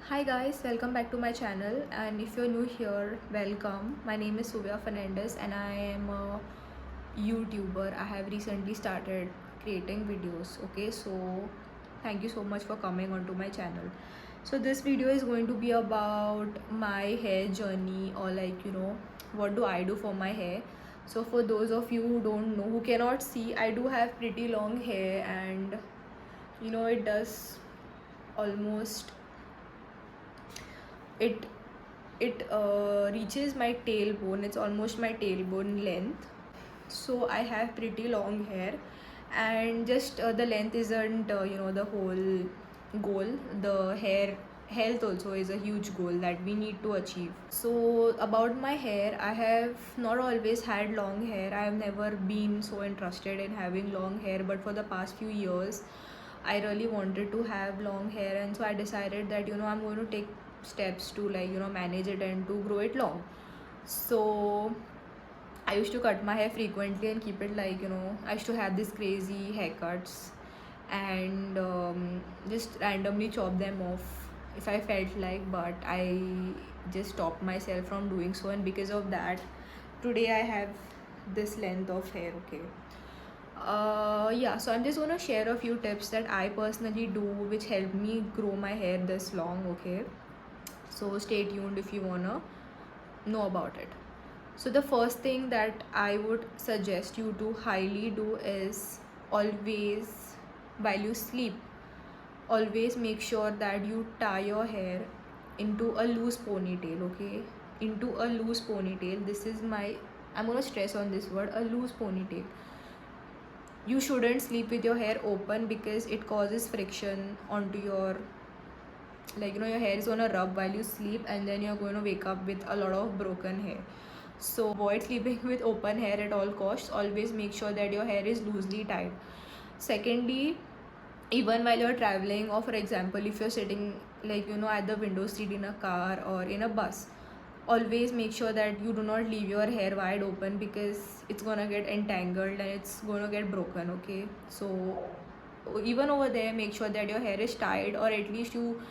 Hi guys, welcome back to my channel, and if you're new here, welcome. My name is Suvya Fernandez and I am a YouTuber. I have recently started creating videos. Okay, so thank you so much for coming onto my channel. So this video is going to be about my hair journey, or what do I do for my hair. So for those of you who don't know, who cannot see, I do have pretty long hair, and it does almost it it reaches my tailbone. It's almost my tailbone length. So I have pretty long hair, and just the length isn't the whole goal. The hair health also is a huge goal that we need to achieve. So about my hair, I have not always had long hair. I have never been so interested in having long hair, but for the past few years I really wanted to have long hair, and so I decided that I'm going to take steps to manage it and to grow it long. So I used to cut my hair frequently and keep it I used to have these crazy haircuts, and just randomly chop them off if I felt like, but I just stopped myself from doing so, and because of that, today I have this length of hair. Okay. Yeah, so I'm just gonna share a few tips that I personally do which help me grow my hair this long. Okay, so stay tuned if you wanna know about it. So the first thing that I would suggest you to highly do is always, while you sleep, always make sure that you tie your hair into a loose ponytail. Okay, into a loose ponytail. This is my, I'm gonna stress on this word, a loose ponytail. You shouldn't sleep with your hair open because it causes friction onto your, your hair is gonna rub while you sleep, and then you're going to wake up with a lot of broken hair. So avoid sleeping with open hair at all costs. Always make sure that your hair is loosely tied. Secondly, even while you're traveling, or for example if you're sitting at the window seat in a car or in a bus, always make sure that you do not leave your hair wide open because it's gonna get entangled and it's gonna get broken. Okay, so even over there, make sure that your hair is tied, or at least you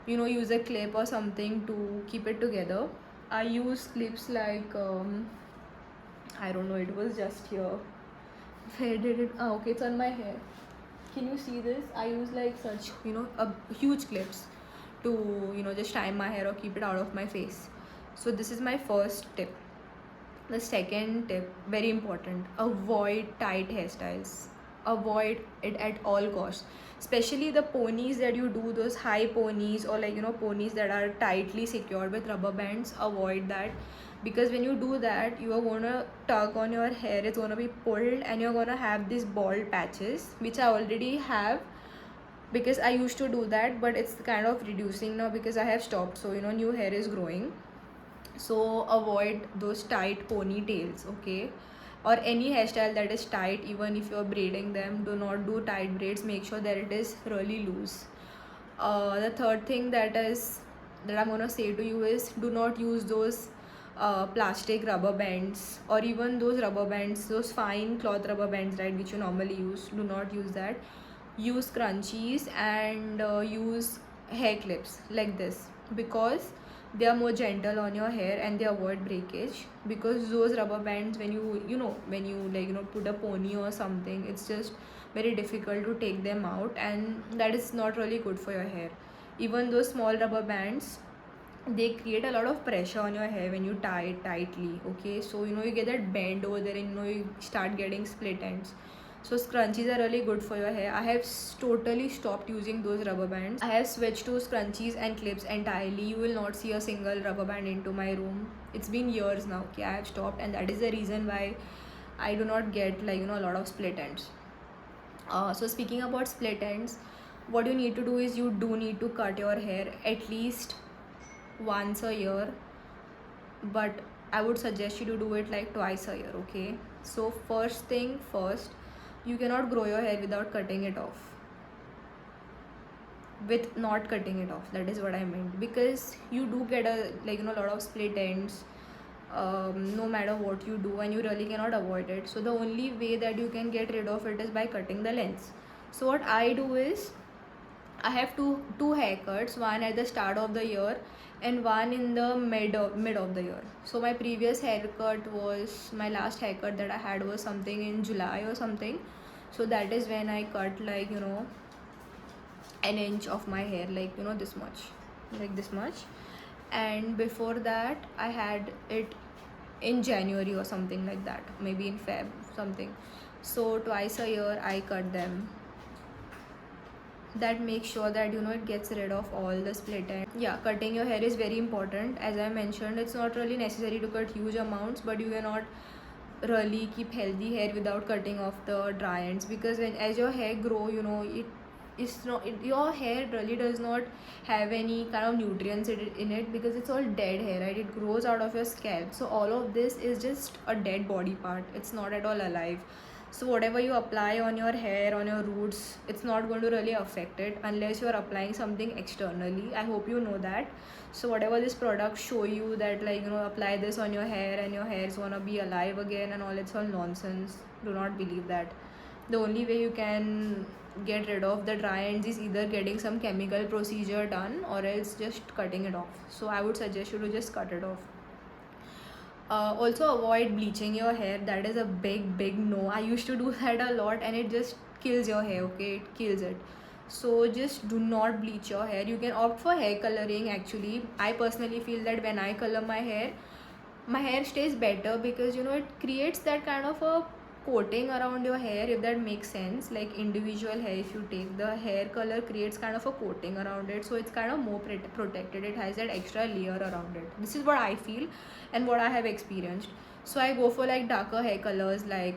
use a clip or something to keep it together. I use clips I don't know, it was just here. Where did it, okay, it's on my hair. Can you see this? I use like such a huge clips to just tie my hair or keep it out of my face. So this is my first tip. The second tip, very important, avoid tight hairstyles. Avoid it at all costs, especially the ponies that you do, those high ponies, or ponies that are tightly secured with rubber bands. Avoid that, because when you do that, you are gonna tug on your hair, it's gonna be pulled, and you're gonna have these bald patches, which I already have because I used to do that, but it's kind of reducing now because I have stopped. So new hair is growing. So avoid those tight ponytails. Okay, or any hairstyle that is tight. Even if you're braiding them, do not do tight braids. Make sure that it is really loose. The third thing that I'm gonna say to you is, do not use those plastic rubber bands, or even those rubber bands, those fine cloth rubber bands, right, which you normally use. Do not use that. Use scrunchies, and use hair clips like this, because they are more gentle on your hair and they avoid breakage. Because those rubber bands, when when you put a pony or something, it's just very difficult to take them out, and that is not really good for your hair. Even those small rubber bands, they create a lot of pressure on your hair when you tie it tightly. Okay, so you get that bend over there, and you start getting split ends. So scrunchies are really good for your hair. I have totally stopped using those rubber bands. I have switched to scrunchies and clips entirely. You will not see a single rubber band into my room. It's been years now. Okay, I have stopped, and that is the reason why I do not get a lot of split ends. So speaking about split ends, what you need to do is, you do need to cut your hair at least once a year, but I would suggest you to do it like twice a year. Okay, so first thing first, you cannot grow your hair without cutting it off, with not cutting it off, that is what I meant, because you do get a lot of split ends, no matter what you do, and you really cannot avoid it. So the only way that you can get rid of it is by cutting the lengths. So what I do is, I have two haircuts, one at the start of the year and one in the mid of the year. So my previous haircut was, my last haircut that I had was something in July or something. So that is when I cut like, you know, an inch of my hair, like, you know, this much, like this much. And before that I had it in January or something like that, maybe in Feb something. So twice a year I cut them. That makes sure that, you know, it gets rid of all the split end. Yeah, cutting your hair is very important. As I mentioned, it's not really necessary to cut huge amounts, but you cannot really keep healthy hair without cutting off the dry ends, because when as your hair grow, you know, your hair really does not have any kind of nutrients in it, because it's all dead hair, right? It grows out of your scalp, so all of this is just a dead body part. It's not at all alive. So whatever you apply on your hair, on your roots, it's not going to really affect it unless you are applying something externally. I hope you know that. So whatever this product show you that, like, you know, apply this on your hair and your hair is gonna be alive again and all, it's all nonsense. Do not believe that. The only way you can get rid of the dry ends is either getting some chemical procedure done or else just cutting it off. So I would suggest you to just cut it off. Also avoid bleaching your hair. That is a big no. I used to do that a lot and it just kills your hair. Okay, it kills it. So just do not bleach your hair. You can opt for hair coloring. Actually, I personally feel that when I color my hair stays better, because, you know, it creates that kind of a coating around your hair, if that makes sense. Like individual hair, if you take the hair color, creates kind of a coating around it, so it's kind of more protected. It has that extra layer around it. This is what I feel and what I have experienced. So I go for like darker hair colors, like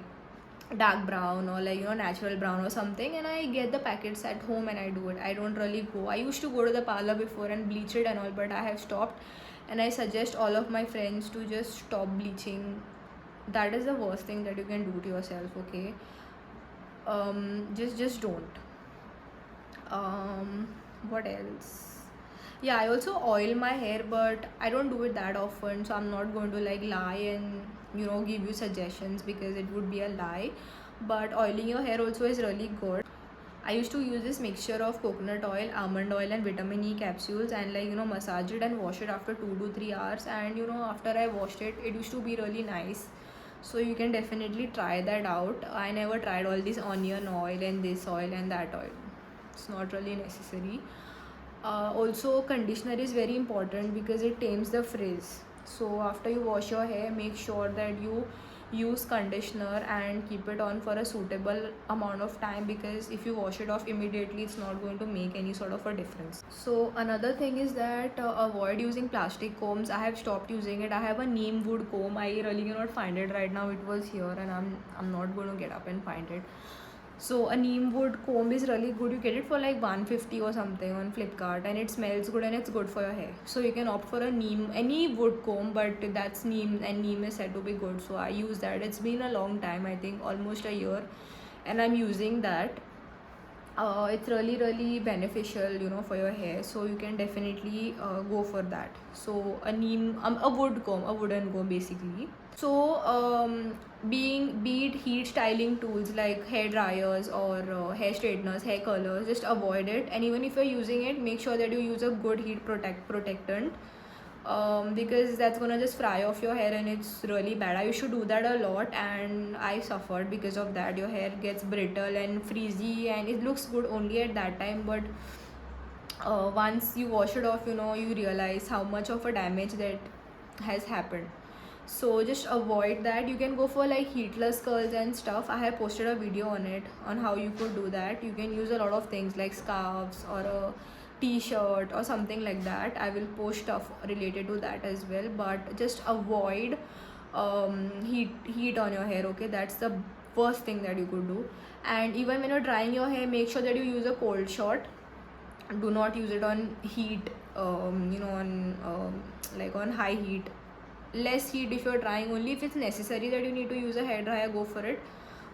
dark brown or, like, you know, natural brown or something, and I get the packets at home and I do it. I don't really go. I used to go to the parlor before and bleach it and all, but I have stopped, and I suggest all of my friends to just stop bleaching. That is the worst thing that you can do to yourself. Okay, just don't. What else? Yeah, I also oil my hair, but I don't do it that often, so I'm not going to like lie and, you know, give you suggestions, because it would be a lie. But oiling your hair also is really good. I used to use this mixture of coconut oil, almond oil and vitamin E capsules, and, like, you know, massage it and wash it after 2 to 3 hours. And, you know, after I washed it, it used to be really nice. So you can definitely try that out. I never tried all this onion oil and this oil and that oil. It's not really necessary. Also, conditioner is very important because it tames the frizz. So after you wash your hair, make sure that you use conditioner and keep it on for a suitable amount of time, because if you wash it off immediately, it's not going to make any sort of a difference. So another thing is that avoid using plastic combs. I have stopped using it. I have a neem wood comb. I really cannot find it right now. It was here and I'm not going to get up and find it. So a neem wood comb is really good. You get it for like 150 or something on Flipkart, and it smells good and it's good for your hair. So you can opt for a neem, any wood comb, but that's neem, and neem is said to be good. So I use that. It's been a long time, I think almost a year, and I'm using that. It's really beneficial, you know, for your hair. So you can definitely go for that. So a neem, a wood comb, a wooden comb basically. So be it heat styling tools like hair dryers or hair straighteners, hair curlers, just avoid it. And even if you're using it, make sure that you use a good heat protectant, because that's gonna just fry off your hair and it's really bad. I used to do that a lot and I suffered because of that. Your hair gets brittle and frizzy and it looks good only at that time, but once you wash it off, you know, you realize how much of a damage that has happened. So just avoid that. You can go for like heatless curls and stuff. I have posted a video on it, on how you could do that. You can use a lot of things like scarves or a t-shirt or something like that. I will post stuff related to that as well, but just avoid heat on your hair. Okay, that's the worst thing that you could do. And even when you're drying your hair, make sure that you use a cold shot. Do not use it on heat, you know, on like on high heat. Less heat if you're drying. Only if it's necessary that you need to use a hair dryer, go for it.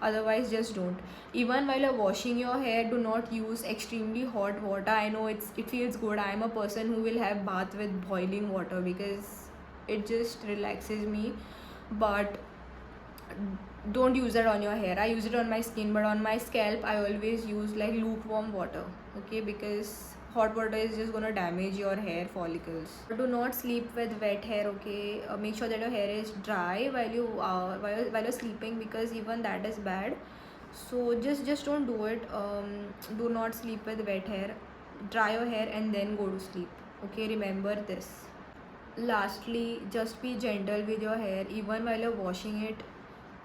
Otherwise, just don't. Even while you're washing your hair, do not use extremely hot water. I know it feels good. I'm a person who will have bath with boiling water because it just relaxes me, but don't use that on your hair. I use it on my skin, but on my scalp I always use like lukewarm water, okay, because hot water is just gonna damage your hair follicles. Do not sleep with wet hair, okay. Make sure that your hair is dry while you're sleeping, because even that is bad. So just don't do it. Do not sleep with wet hair. Dry your hair and then go to sleep, okay. Remember this. Lastly, just be gentle with your hair. Even while you're washing it,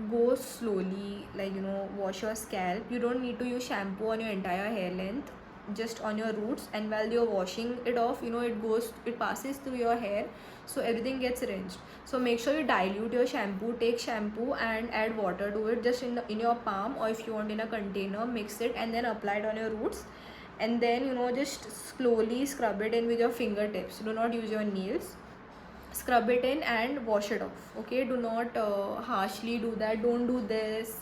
go slowly, like, wash your scalp. You don't need to use shampoo on your entire hair length, just on your roots. And while you're washing it off, it passes through your hair, so everything gets rinsed. So make sure you dilute your shampoo. Take shampoo and add water to it, just in your palm, or if you want in a container, mix it and then apply it on your roots. And then, just slowly scrub it in with your fingertips. Do not use your nails. Scrub it in and wash it off, okay. Do not harshly do that. Don't do this,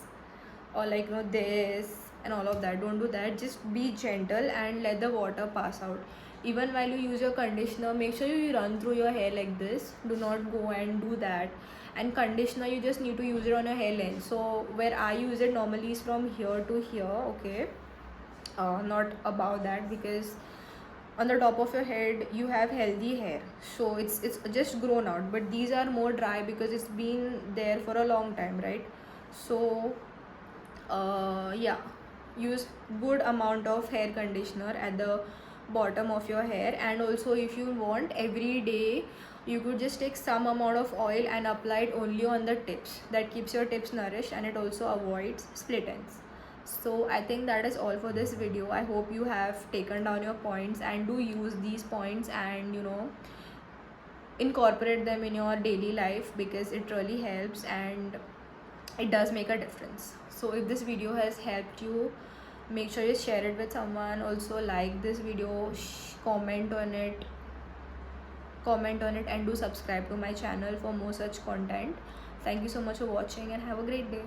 or like, this and all of that. Don't do that. Just be gentle and let the water pass out. Even while you use your conditioner, make sure you run through your hair like this. Do not go and do that. And conditioner, you just need to use it on your hair length. So where I use it normally is from here to here, okay. Not above that, because on the top of your head you have healthy hair, so it's just grown out. But these are more dry because it's been there for a long time, right? So yeah, use good amount of hair conditioner at the bottom of your hair. And also, if you want, every day you could just take some amount of oil and apply it only on the tips. That keeps your tips nourished, and it also avoids split ends. So I think that is all for this video. I hope you have taken down your points and do use these points, and incorporate them in your daily life, because it really helps and it does make a difference. So if this video has helped you, make sure you share it with someone. Also, like this video, comment on it, and do subscribe to my channel for more such content. Thank you so much for watching, and have a great day.